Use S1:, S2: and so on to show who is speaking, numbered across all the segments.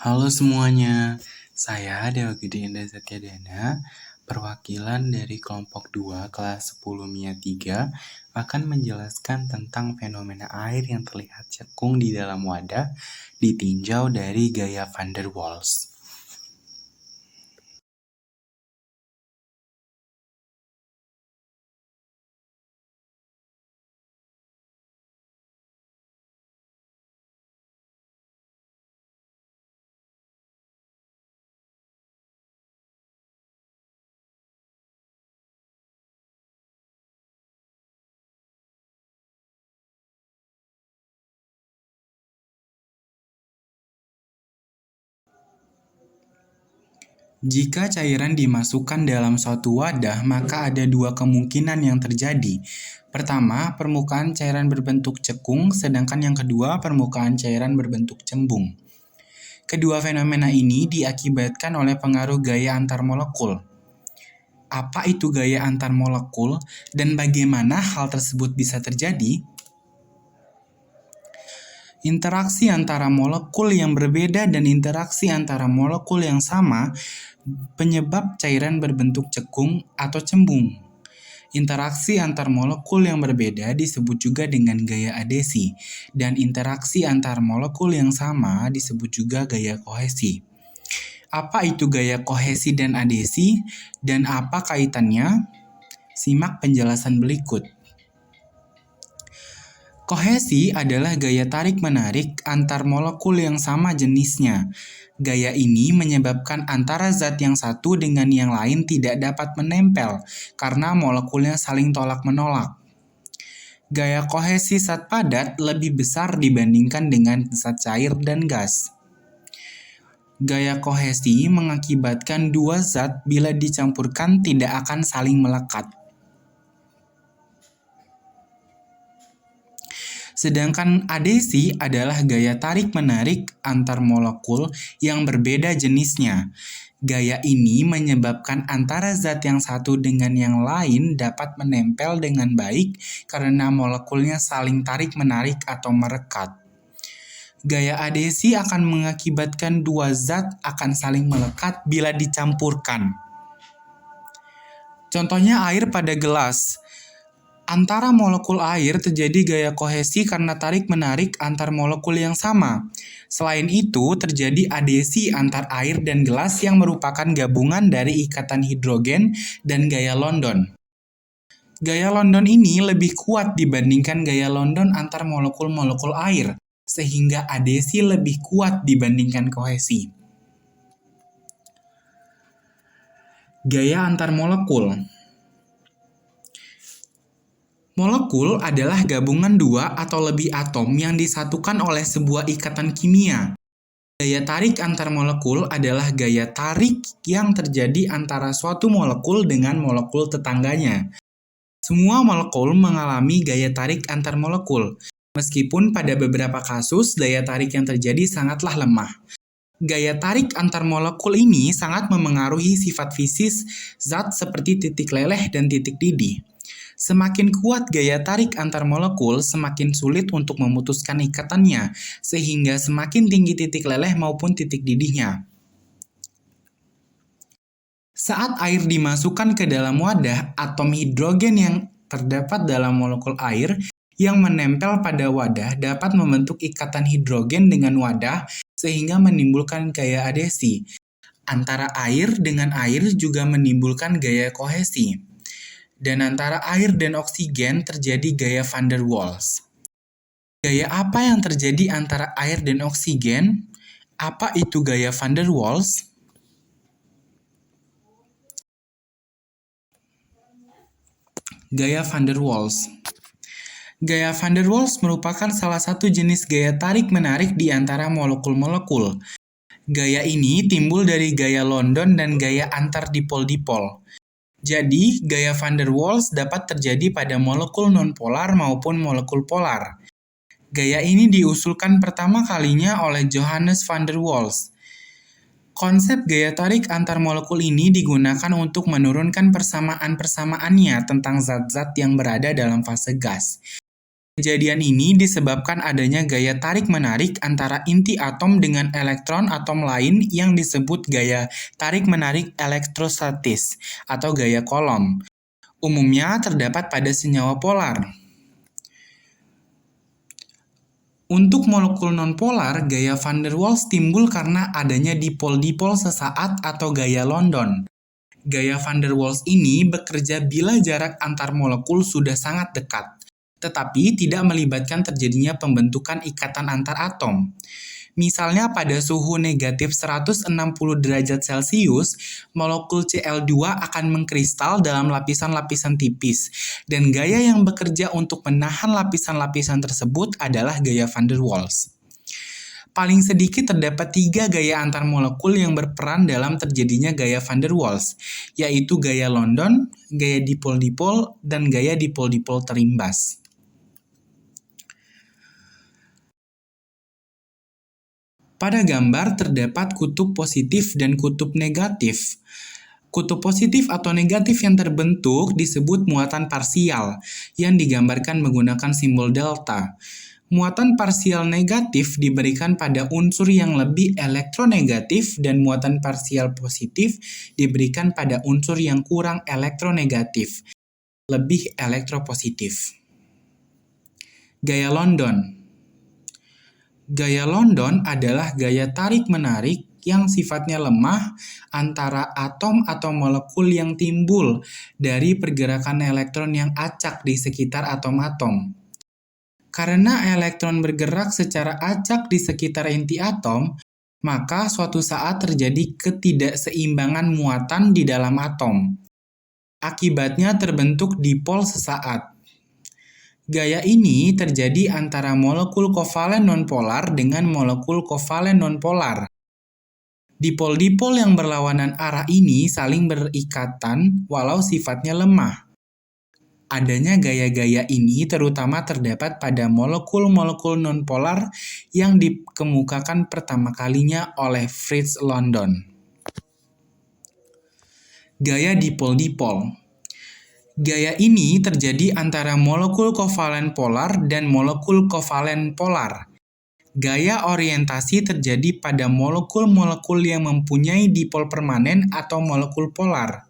S1: Halo semuanya, saya Dewa Gede Indah Satyadana, perwakilan dari kelompok 2 kelas 10 MIA 3 akan menjelaskan tentang fenomena air yang terlihat cekung di dalam wadah ditinjau dari gaya van der Waals. Jika cairan dimasukkan dalam suatu wadah, maka ada dua kemungkinan yang terjadi. Pertama, permukaan cairan berbentuk cekung, sedangkan yang kedua, permukaan cairan berbentuk cembung. Kedua fenomena ini diakibatkan oleh pengaruh gaya antar molekul. Apa itu gaya antar molekul dan bagaimana hal tersebut bisa terjadi? Interaksi antara molekul yang berbeda dan interaksi antara molekul yang sama penyebab cairan berbentuk cekung atau cembung. Interaksi antar molekul yang berbeda disebut juga dengan gaya adesi, dan interaksi antar molekul yang sama disebut juga gaya kohesi. Apa itu gaya kohesi dan adesi, dan apa kaitannya? Simak penjelasan berikut. Kohesi adalah gaya tarik-menarik antar molekul yang sama jenisnya. Gaya ini menyebabkan antara zat yang satu dengan yang lain tidak dapat menempel karena molekulnya saling tolak-menolak. Gaya kohesi zat padat lebih besar dibandingkan dengan zat cair dan gas. Gaya kohesi mengakibatkan dua zat bila dicampurkan tidak akan saling melekat. Sedangkan adesi adalah gaya tarik-menarik antar molekul yang berbeda jenisnya. Gaya ini menyebabkan antara zat yang satu dengan yang lain dapat menempel dengan baik karena molekulnya saling tarik-menarik atau merekat. Gaya adesi akan mengakibatkan dua zat akan saling melekat bila dicampurkan. Contohnya air pada gelas. Antara molekul air terjadi gaya kohesi karena tarik-menarik antar molekul yang sama. Selain itu, terjadi adesi antar air dan gelas yang merupakan gabungan dari ikatan hidrogen dan gaya London. Gaya London ini lebih kuat dibandingkan gaya London antar molekul-molekul air, sehingga adesi lebih kuat dibandingkan kohesi. Gaya antar molekul. Molekul adalah gabungan dua atau lebih atom yang disatukan oleh sebuah ikatan kimia. Gaya tarik antar molekul adalah gaya tarik yang terjadi antara suatu molekul dengan molekul tetangganya. Semua molekul mengalami gaya tarik antar molekul, meskipun pada beberapa kasus gaya tarik yang terjadi sangatlah lemah. Gaya tarik antar molekul ini sangat memengaruhi sifat fisik zat seperti titik leleh dan titik didih. Semakin kuat gaya tarik antar molekul, semakin sulit untuk memutuskan ikatannya, sehingga semakin tinggi titik leleh maupun titik didihnya. Saat air dimasukkan ke dalam wadah, atom hidrogen yang terdapat dalam molekul air yang menempel pada wadah dapat membentuk ikatan hidrogen dengan wadah sehingga menimbulkan gaya adesi. Antara air dengan air juga menimbulkan gaya kohesi. Dan antara air dan oksigen terjadi gaya van der Waals. Gaya apa yang terjadi antara air dan oksigen? Apa itu gaya van der Waals? Gaya van der Waals. Gaya van der Waals merupakan salah satu jenis gaya tarik-menarik di antara molekul-molekul. Gaya ini timbul dari gaya London dan gaya antar dipol-dipol. Jadi, gaya van der Waals dapat terjadi pada molekul nonpolar maupun molekul polar. Gaya ini diusulkan pertama kalinya oleh Johannes van der Waals. Konsep gaya tarik antar molekul ini digunakan untuk menurunkan persamaan-persamaannya tentang zat-zat yang berada dalam fase gas. Kejadian ini disebabkan adanya gaya tarik-menarik antara inti atom dengan elektron atom lain yang disebut gaya tarik-menarik elektrostatis atau gaya Coulomb. Umumnya terdapat pada senyawa polar. Untuk molekul nonpolar, gaya van der Waals timbul karena adanya dipol-dipol sesaat atau gaya London. Gaya van der Waals ini bekerja bila jarak antar molekul sudah sangat dekat, tetapi tidak melibatkan terjadinya pembentukan ikatan antar atom. Misalnya pada suhu negatif 160 derajat Celcius, molekul Cl2 akan mengkristal dalam lapisan-lapisan tipis, dan gaya yang bekerja untuk menahan lapisan-lapisan tersebut adalah gaya van der Waals. Paling sedikit terdapat 3 gaya antar molekul yang berperan dalam terjadinya gaya van der Waals, yaitu gaya London, gaya dipol-dipol, dan gaya dipol-dipol terimbas. Pada gambar terdapat kutub positif dan kutub negatif. Kutub positif atau negatif yang terbentuk disebut muatan parsial, yang digambarkan menggunakan simbol delta. Muatan parsial negatif diberikan pada unsur yang lebih elektronegatif dan muatan parsial positif diberikan pada unsur yang kurang elektronegatif, lebih elektropositif. Gaya London. Gaya London adalah gaya tarik-menarik yang sifatnya lemah antara atom atau molekul yang timbul dari pergerakan elektron yang acak di sekitar atom-atom. Karena elektron bergerak secara acak di sekitar inti atom, maka suatu saat terjadi ketidakseimbangan muatan di dalam atom. Akibatnya terbentuk dipol sesaat. Gaya ini terjadi antara molekul kovalen nonpolar dengan molekul kovalen nonpolar. Dipol-dipol yang berlawanan arah ini saling berikatan walau sifatnya lemah. Adanya gaya-gaya ini terutama terdapat pada molekul-molekul nonpolar yang dikemukakan pertama kalinya oleh Fritz London. Gaya dipol-dipol. Gaya ini terjadi antara molekul kovalen polar dan molekul kovalen polar. Gaya orientasi terjadi pada molekul-molekul yang mempunyai dipol permanen atau molekul polar.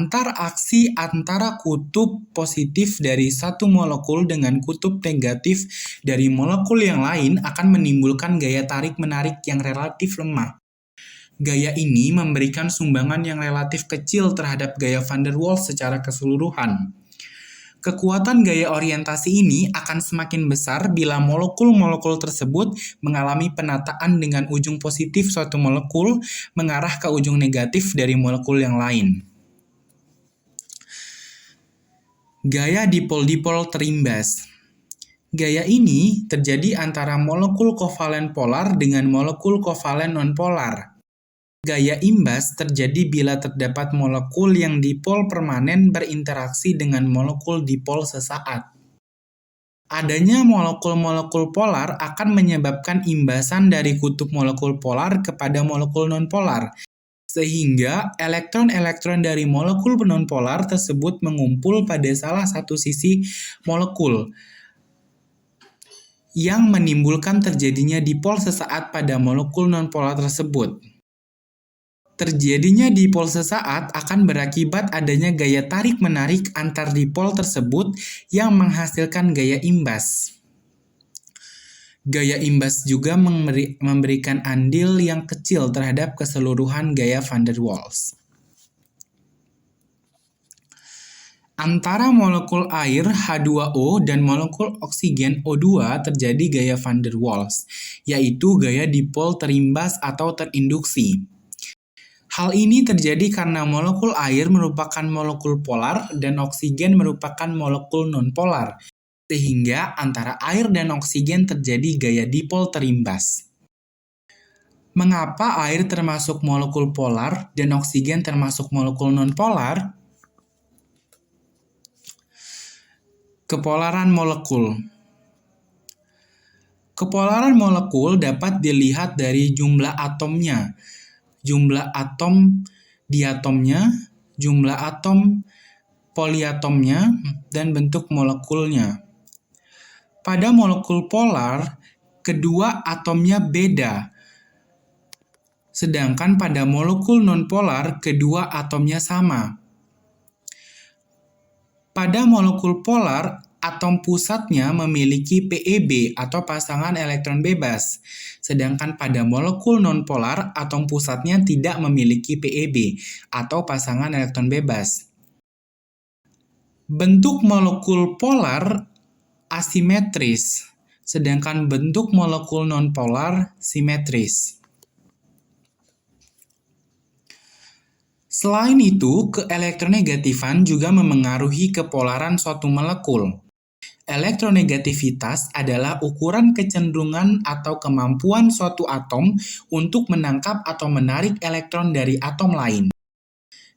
S1: Interaksi antara kutub positif dari satu molekul dengan kutub negatif dari molekul yang lain akan menimbulkan gaya tarik-menarik yang relatif lemah. Gaya ini memberikan sumbangan yang relatif kecil terhadap gaya van der Waals secara keseluruhan. Kekuatan gaya orientasi ini akan semakin besar bila molekul-molekul tersebut mengalami penataan dengan ujung positif suatu molekul mengarah ke ujung negatif dari molekul yang lain. Gaya dipol-dipol terimbas. Gaya ini terjadi antara molekul kovalen polar dengan molekul kovalen nonpolar. Gaya imbas terjadi bila terdapat molekul yang dipol permanen berinteraksi dengan molekul dipol sesaat. Adanya molekul-molekul polar akan menyebabkan imbasan dari kutub molekul polar kepada molekul nonpolar, sehingga elektron-elektron dari molekul nonpolar tersebut mengumpul pada salah satu sisi molekul, yang menimbulkan terjadinya dipol sesaat pada molekul nonpolar tersebut. Terjadinya dipol sesaat akan berakibat adanya gaya tarik-menarik antar dipol tersebut yang menghasilkan gaya imbas. Gaya imbas juga memberikan andil yang kecil terhadap keseluruhan gaya van der Waals. Antara molekul air H2O dan molekul oksigen O2 terjadi gaya van der Waals, yaitu gaya dipol terimbas atau terinduksi. Hal ini terjadi karena molekul air merupakan molekul polar dan oksigen merupakan molekul nonpolar, sehingga antara air dan oksigen terjadi gaya dipol terimbas. Mengapa air termasuk molekul polar dan oksigen termasuk molekul nonpolar? Kepolaran molekul. Kepolaran molekul dapat dilihat dari jumlah atomnya, jumlah atom diatomnya, jumlah atom poliatomnya, dan bentuk molekulnya. Pada molekul polar, kedua atomnya beda. Sedangkan pada molekul nonpolar, kedua atomnya sama. Pada molekul polar, atom pusatnya memiliki PeB atau pasangan elektron bebas. Sedangkan pada molekul nonpolar, atom pusatnya tidak memiliki PeB atau pasangan elektron bebas. Bentuk molekul polar asimetris, sedangkan bentuk molekul nonpolar simetris. Selain itu, keelektronegatifan juga memengaruhi kepolaran suatu molekul. Elektronegativitas adalah ukuran kecenderungan atau kemampuan suatu atom untuk menangkap atau menarik elektron dari atom lain.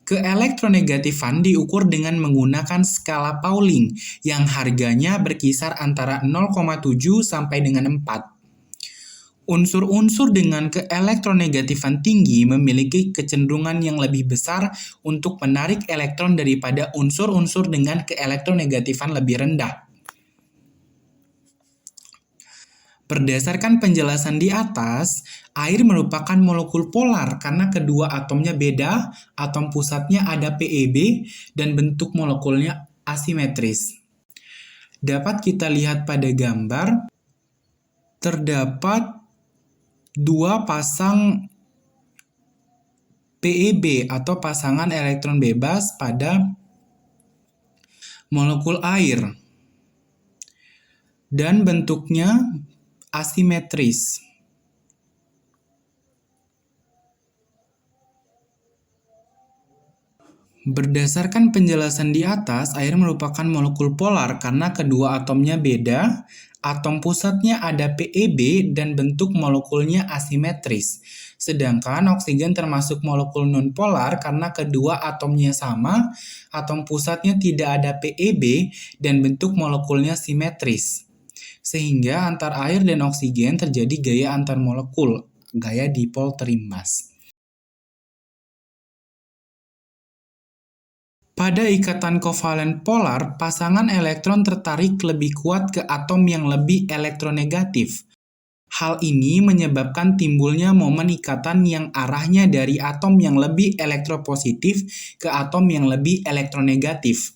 S1: Keelektronegatifan diukur dengan menggunakan skala Pauling yang harganya berkisar antara 0,7 sampai dengan 4. Unsur-unsur dengan keelektronegatifan tinggi memiliki kecenderungan yang lebih besar untuk menarik elektron daripada unsur-unsur dengan keelektronegatifan lebih rendah. Berdasarkan penjelasan di atas, air merupakan molekul polar karena kedua atomnya beda, atom pusatnya ada PeB, dan bentuk molekulnya asimetris. Dapat kita lihat pada gambar, terdapat dua pasang PeB atau pasangan elektron bebas pada molekul air dan bentuknya asimetris. Berdasarkan penjelasan di atas, air merupakan molekul polar karena kedua atomnya beda, atom pusatnya ada PeB dan bentuk molekulnya asimetris. Sedangkan oksigen termasuk molekul nonpolar karena kedua atomnya sama, atom pusatnya tidak ada PeB dan bentuk molekulnya simetris. Sehingga antar air dan oksigen terjadi gaya antar molekul, gaya dipol terimbas. Pada ikatan kovalen polar, pasangan elektron tertarik lebih kuat ke atom yang lebih elektronegatif. Hal ini menyebabkan timbulnya momen ikatan yang arahnya dari atom yang lebih elektropositif ke atom yang lebih elektronegatif.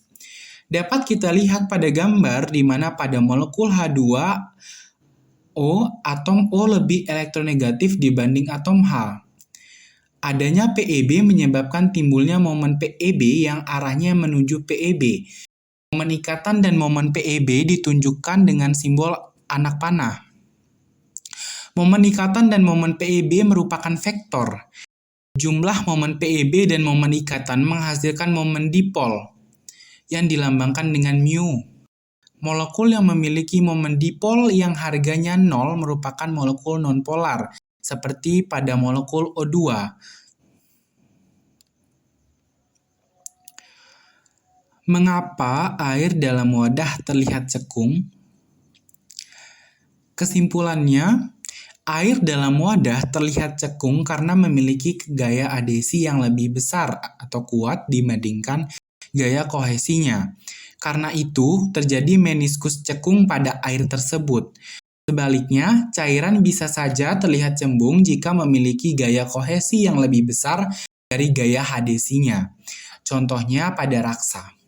S1: Dapat kita lihat pada gambar di mana pada molekul H2O, atom O lebih elektronegatif dibanding atom H. Adanya PeB menyebabkan timbulnya momen PeB yang arahnya menuju PeB. Momen ikatan dan momen PeB ditunjukkan dengan simbol anak panah. Momen ikatan dan momen PeB merupakan vektor. Jumlah momen PeB dan momen ikatan menghasilkan momen dipol yang dilambangkan dengan mu. Molekul yang memiliki momen dipol yang harganya 0 merupakan molekul nonpolar, seperti pada molekul O2. Mengapa air dalam wadah terlihat cekung? Kesimpulannya, air dalam wadah terlihat cekung karena memiliki gaya adhesi yang lebih besar atau kuat dibandingkan gaya kohesinya. Karena itu, terjadi meniskus cekung pada air tersebut. Sebaliknya, cairan bisa saja terlihat cembung jika memiliki gaya kohesi yang lebih besar dari gaya adhesinya. Contohnya pada raksa.